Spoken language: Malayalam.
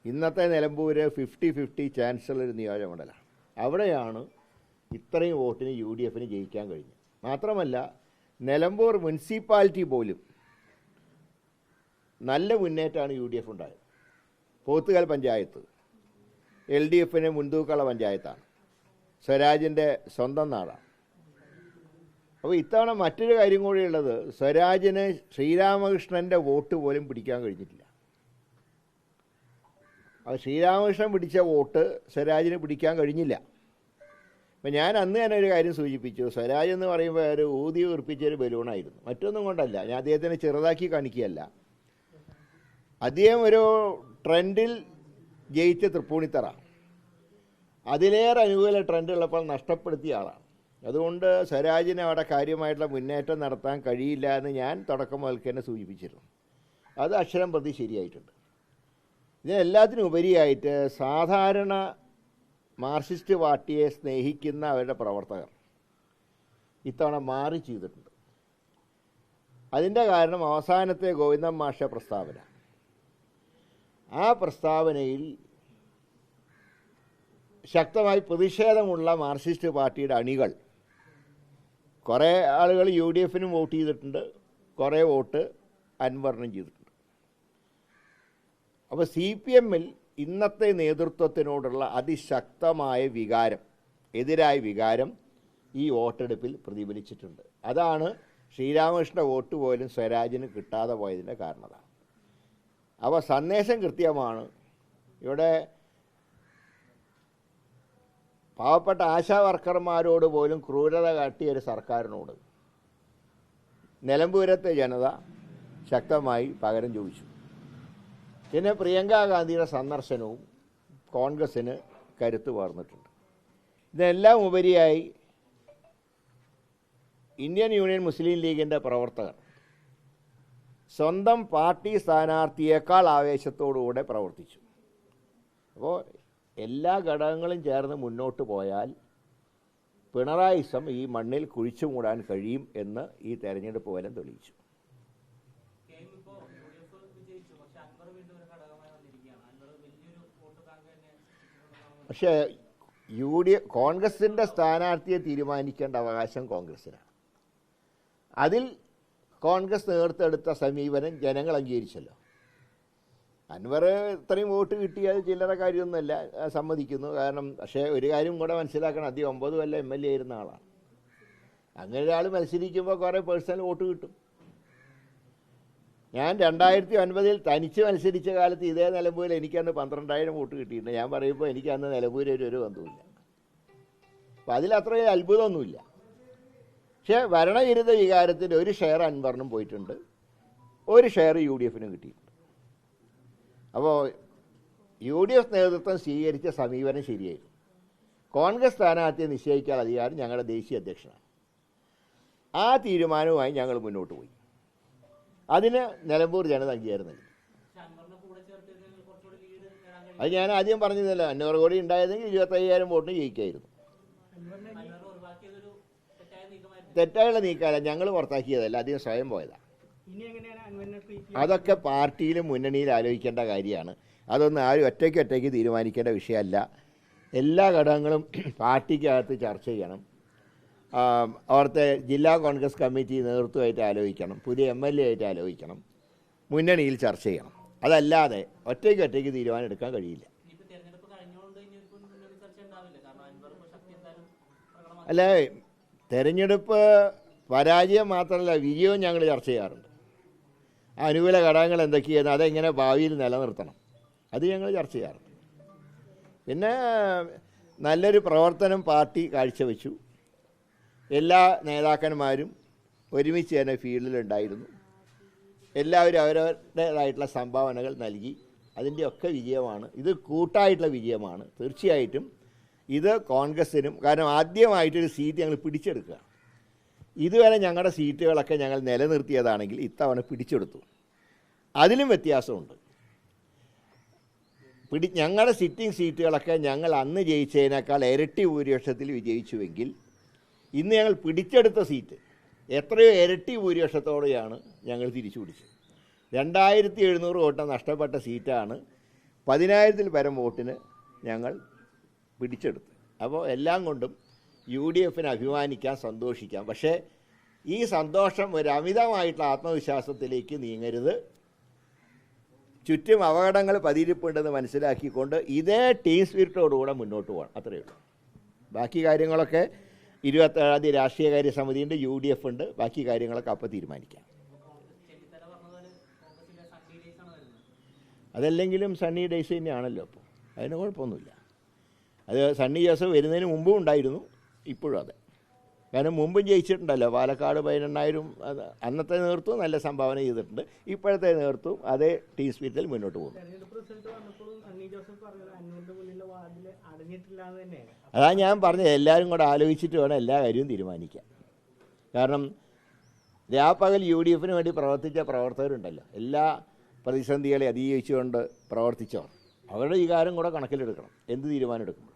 ഇന്നത്തെ നിലമ്പൂർ 50-50 ചാൻസുള്ള ഒരു നിയോജകമണ്ഡലമാണ്. അവിടെയാണ് ഇത്രയും വോട്ടിന് UDF ജയിക്കാൻ കഴിഞ്ഞത്. മാത്രമല്ല നിലമ്പൂർ മുനിസിപ്പാലിറ്റി പോലും നല്ല മുന്നേറ്റമാണ് UDF ഉണ്ടായത്. പോത്തുകൽ പഞ്ചായത്ത് LDF മുൻതൂക്കമുള്ള പഞ്ചായത്താണ്, സ്വരാജിൻ്റെ സ്വന്തം നാടാണ്. അപ്പോൾ ഇത്തവണ മറ്റൊരു കാര്യം കൂടിയുള്ളത്, സ്വരാജിന് ശ്രീരാമകൃഷ്ണൻ്റെ വോട്ട് പോലും പിടിക്കാൻ കഴിഞ്ഞിട്ടില്ല. അപ്പോൾ ശ്രീരാമകൃഷ്ണൻ പിടിച്ച വോട്ട് സ്വരാജിന് പിടിക്കാൻ കഴിഞ്ഞില്ല. അപ്പം ഞാൻ അന്ന് തന്നെ ഒരു കാര്യം സൂചിപ്പിച്ചു, സ്വരാജ് എന്ന് പറയുമ്പോൾ ഒരു ഊതി ഉറപ്പിച്ചൊരു ബലൂണായിരുന്നു, മറ്റൊന്നും കൊണ്ടല്ല. ഞാൻ അദ്ദേഹത്തിനെ ചെറുതാക്കി കാണിക്കുകയല്ല. അദ്ദേഹം ഒരു ട്രെൻഡിൽ ജയിച്ച തൃപ്പൂണിത്തറ അതിലേറെ അനുകൂല ട്രെൻഡുള്ളപ്പോൾ നഷ്ടപ്പെടുത്തിയ ആളാണ്. അതുകൊണ്ട് സ്വരാജിന് അവിടെ കാര്യമായിട്ടുള്ള മുന്നേറ്റം നടത്താൻ കഴിയില്ല എന്ന് ഞാൻ തുടക്കം മുതൽക്ക് തന്നെ സൂചിപ്പിച്ചിരുന്നു. അത് അക്ഷരം പ്രതി ശരിയായിട്ടുണ്ട്. ഇതിനെല്ലാത്തിനും ഉപരിയായിട്ട് സാധാരണ മാർക്സിസ്റ്റ് പാർട്ടിയെ സ്നേഹിക്കുന്ന അവരുടെ പ്രവർത്തകർ ഇത്തവണ മാറി ചെയ്തിട്ടുണ്ട്. അതിൻ്റെ കാരണം അവസാനത്തെ ഗോവിന്ദൻ മാഷ പ്രസ്താവന. ആ പ്രസ്താവനയിൽ ശക്തമായി പ്രതിഷേധമുള്ള മാർക്സിസ്റ്റ് പാർട്ടിയുടെ അണികൾ കുറേ ആളുകൾ UDF വോട്ട് ചെയ്തിട്ടുണ്ട്, കുറേ വോട്ട് അൻവറിനും ചെയ്തിട്ടുണ്ട്. അപ്പോൾ CPM ഇന്നത്തെ നേതൃത്വത്തിനോടുള്ള അതിശക്തമായ വികാരം, എതിരായ വികാരം ഈ വോട്ടെടുപ്പിൽ പ്രതിഫലിച്ചിട്ടുണ്ട്. അതാണ് ശ്രീരാമകൃഷ്ണ വോട്ട് പോലും സ്വരാജിന് കിട്ടാതെ പോയതിൻ്റെ കാരണമാണ്. അപ്പോൾ സന്ദേശം കൃത്യമാണ്. ഇവിടെ പാവപ്പെട്ട ആശാ വർക്കർമാരോട് പോലും ക്രൂരത കാട്ടിയ ഒരു സർക്കാരിനോട് നിലമ്പൂരത്തെ ജനത ശക്തമായി പകരം ചോദിച്ചു. പിന്നെ പ്രിയങ്ക ഗാന്ധിയുടെ സന്ദർശനവും കോൺഗ്രസ്സിന് കരുത്ത് പകർന്നിട്ടുണ്ട്. ഇതെല്ലാം ഉപരിയായി ഇന്ത്യൻ യൂണിയൻ മുസ്ലിം ലീഗിൻ്റെ പ്രവർത്തകർ സ്വന്തം പാർട്ടി സ്ഥാനാർത്ഥിയേക്കാൾ ആവേശത്തോടുകൂടെ പ്രവർത്തിച്ചു. അപ്പോൾ എല്ലാ ഘടകങ്ങളും ചേർന്ന് മുന്നോട്ട് പോയാൽ പിണറായിസം ഈ മണ്ണിൽ കുഴിച്ചു മൂടാൻ കഴിയും എന്ന് ഈ തെരഞ്ഞെടുപ്പ് ഫലം തെളിയിച്ചു. പക്ഷേ കോൺഗ്രസിൻ്റെ സ്ഥാനാർത്ഥിയെ തീരുമാനിക്കേണ്ട അവകാശം കോൺഗ്രസിനാണ്. അതിൽ കോൺഗ്രസ് നേതൃത്വമെടുത്ത സമീപനം ജനങ്ങൾ അംഗീകരിച്ചല്ലോ. അൻവർ ഇത്രയും വോട്ട് കിട്ടിയത് ചില്ലറ കാര്യമൊന്നുമല്ല, സമ്മതിക്കുന്നു. കാരണം പക്ഷേ ഒരു കാര്യം കൂടെ മനസ്സിലാക്കണം, അദ്ദേഹം 9 കൊല്ലം MLA ആയിരുന്ന ആളാണ്. അങ്ങനെ ഒരാൾ മത്സരിക്കുമ്പോൾ കുറേ പേഴ്സണൽ വോട്ട് കിട്ടും. ഞാൻ 2009 തനിച്ച് മത്സരിച്ച കാലത്ത് ഇതേ നിലമ്പൂരിൽ എനിക്കന്ന് 12,000 വോട്ട് കിട്ടിയിട്ടുണ്ട്. ഞാൻ പറയുമ്പോൾ എനിക്ക് അന്ന് നിലമ്പൂരിൽ ഒരു ബന്ധവുമില്ല. അപ്പം അതിലത്രയും അത്ഭുതമൊന്നുമില്ല. പക്ഷേ ഭരണവിരുദ്ധ വികാരത്തിൻ്റെ ഒരു ഷെയർ അൻവറിനും പോയിട്ടുണ്ട്, ഒരു ഷെയർ UDF കിട്ടിയിട്ടുണ്ട്. അപ്പോൾ UDF നേതൃത്വം സ്വീകരിച്ച സമീപനം ശരിയായിരുന്നു. കോൺഗ്രസ് സ്ഥാനാർത്ഥിയെ നിശ്ചയിക്കാൻ അധികാരം ഞങ്ങളുടെ ദേശീയ അധ്യക്ഷനാണ്. ആ തീരുമാനവുമായി ഞങ്ങൾ മുന്നോട്ട് പോയി. അതിന് നിലമ്പൂർ ജനത അംഗീകാരം നൽകി. അത് ഞാൻ ആദ്യം പറഞ്ഞതല്ല, 500 കോടി ഉണ്ടായതെങ്കിൽ 25,000 വോട്ടിന് ജയിക്കായിരുന്നു. തെറ്റായുള്ള നീക്കാല, ഞങ്ങൾ പുറത്താക്കിയതല്ല, അധികം സ്വയം പോയതാണ്. അതൊക്കെ പാർട്ടിയിലും മുന്നണിയിലും ആലോചിക്കേണ്ട കാര്യമാണ്. അതൊന്നും ആരും ഒറ്റയ്ക്ക് തീരുമാനിക്കേണ്ട വിഷയമല്ല. എല്ലാ ഘടകങ്ങളും പാർട്ടിക്കകത്ത് ചർച്ച ചെയ്യണം. അവിടുത്തെ ജില്ലാ കോൺഗ്രസ് കമ്മിറ്റി നേതൃത്വമായിട്ട് ആലോചിക്കണം, പുതിയ MLA ആയിട്ട് ആലോചിക്കണം, മുന്നണിയിൽ ചർച്ച ചെയ്യണം. അതല്ലാതെ ഒറ്റയ്ക്ക് തീരുമാനം എടുക്കാൻ കഴിയില്ല. അല്ല, തെരഞ്ഞെടുപ്പ് പരാജയം മാത്രമല്ല, വിജയവും ഞങ്ങൾ ചർച്ച ചെയ്യാറുണ്ട്. അനുകൂല ഘടകങ്ങൾ എന്തൊക്കെയാണ്, അതെങ്ങനെ ഭാവിയിൽ നിലനിർത്തണം, അത് ഞങ്ങൾ ചർച്ച ചെയ്യാറുണ്ട്. പിന്നെ നല്ലൊരു പ്രവർത്തനം പാർട്ടി കാഴ്ചവെച്ചു. എല്ലാ നേതാക്കന്മാരും ഒരുമിച്ച് തന്നെ ഫീൽഡിലുണ്ടായിരുന്നു. എല്ലാവരും അവരവരുടേതായിട്ടുള്ള സംഭാവനകൾ നൽകി. അതിൻ്റെയൊക്കെ വിജയമാണ് ഇത്, കൂട്ടായിട്ടുള്ള വിജയമാണ്. തീർച്ചയായിട്ടും ഇത് കോൺഗ്രസ്സിനും, കാരണം ആദ്യമായിട്ടൊരു സീറ്റ് ഞങ്ങൾ പിടിച്ചെടുക്കുക. ഇതുവരെ ഞങ്ങളുടെ സീറ്റുകളൊക്കെ ഞങ്ങൾ നിലനിർത്തിയതാണെങ്കിൽ ഇത്തവണ പിടിച്ചെടുത്തു. അതിലും വ്യത്യാസമുണ്ട്. ഞങ്ങളുടെ സിറ്റിംഗ് സീറ്റുകളൊക്കെ ഞങ്ങൾ അന്ന് ജയിച്ചതിനേക്കാൾ ഇരട്ടി ഭൂരിപക്ഷത്തിൽ വിജയിച്ചുവെങ്കിൽ ഇന്ന് ഞങ്ങൾ പിടിച്ചെടുത്ത സീറ്റ് എത്രയോ ഇരട്ടി ഭൂരിപക്ഷത്തോടെയാണ് ഞങ്ങൾ തിരിച്ചു പിടിച്ചത്. 2,700 വോട്ട് നഷ്ടപ്പെട്ട സീറ്റാണ് 10,000-ൽ പരം വോട്ടിന് ഞങ്ങൾ പിടിച്ചെടുത്തു. അപ്പോൾ എല്ലാം കൊണ്ടും UDFന് അഭിമാനിക്കാം, സന്തോഷിക്കാം. പക്ഷേ ഈ സന്തോഷം ഒരു അമിതമായിട്ടുള്ള ആത്മവിശ്വാസത്തിലേക്ക് നീങ്ങരുത്. ചുറ്റും അപകടങ്ങൾ പതിയിരിപ്പുണ്ടെന്ന് മനസ്സിലാക്കിക്കൊണ്ട് ഇതേ ടീം സ്പിരിറ്റോടുകൂടെ മുന്നോട്ട് പോകണം. അത്രയേ ഉള്ളൂ. ബാക്കി കാര്യങ്ങളൊക്കെ 27-ാം തീയതി രാഷ്ട്രീയകാര്യ സമിതിയുണ്ട്, UDF ഉണ്ട്. ബാക്കി കാര്യങ്ങളൊക്കെ അപ്പോൾ തീരുമാനിക്കാം. അതല്ലെങ്കിലും സണ്ണി ഡേയ്സ് തന്നെയാണല്ലോ അപ്പോൾ, അതിന് കുഴപ്പമൊന്നുമില്ല. അത് സണ്ണി ജോസഫ് വരുന്നതിന് മുമ്പും ഉണ്ടായിരുന്നു, ഇപ്പോഴും അതെ. കാരണം മുമ്പും ജയിച്ചിട്ടുണ്ടല്ലോ. പാലക്കാട് 18,000 അന്നത്തെ നേതൃത്വം നല്ല സംഭാവന ചെയ്തിട്ടുണ്ട്. ഇപ്പോഴത്തെ നേതൃത്വം അതേ ടീം സ്പിരിറ്റിൽ മുന്നോട്ട് പോകുന്നു. അതാ ഞാൻ പറഞ്ഞത്, എല്ലാവരും കൂടെ ആലോചിച്ചിട്ട് വേണം എല്ലാ കാര്യവും തീരുമാനിക്കാൻ. കാരണം രാപ്പകൽ UDFന് വേണ്ടി പ്രവർത്തിച്ച പ്രവർത്തകരുണ്ടല്ലോ, എല്ലാ പ്രതിസന്ധികളെ അതിജീവിച്ചുകൊണ്ട് പ്രവർത്തിച്ചവർ. അവരുടെ വികാരം കൂടെ കണക്കിലെടുക്കണം എന്ത് തീരുമാനം എടുക്കുമ്പോൾ.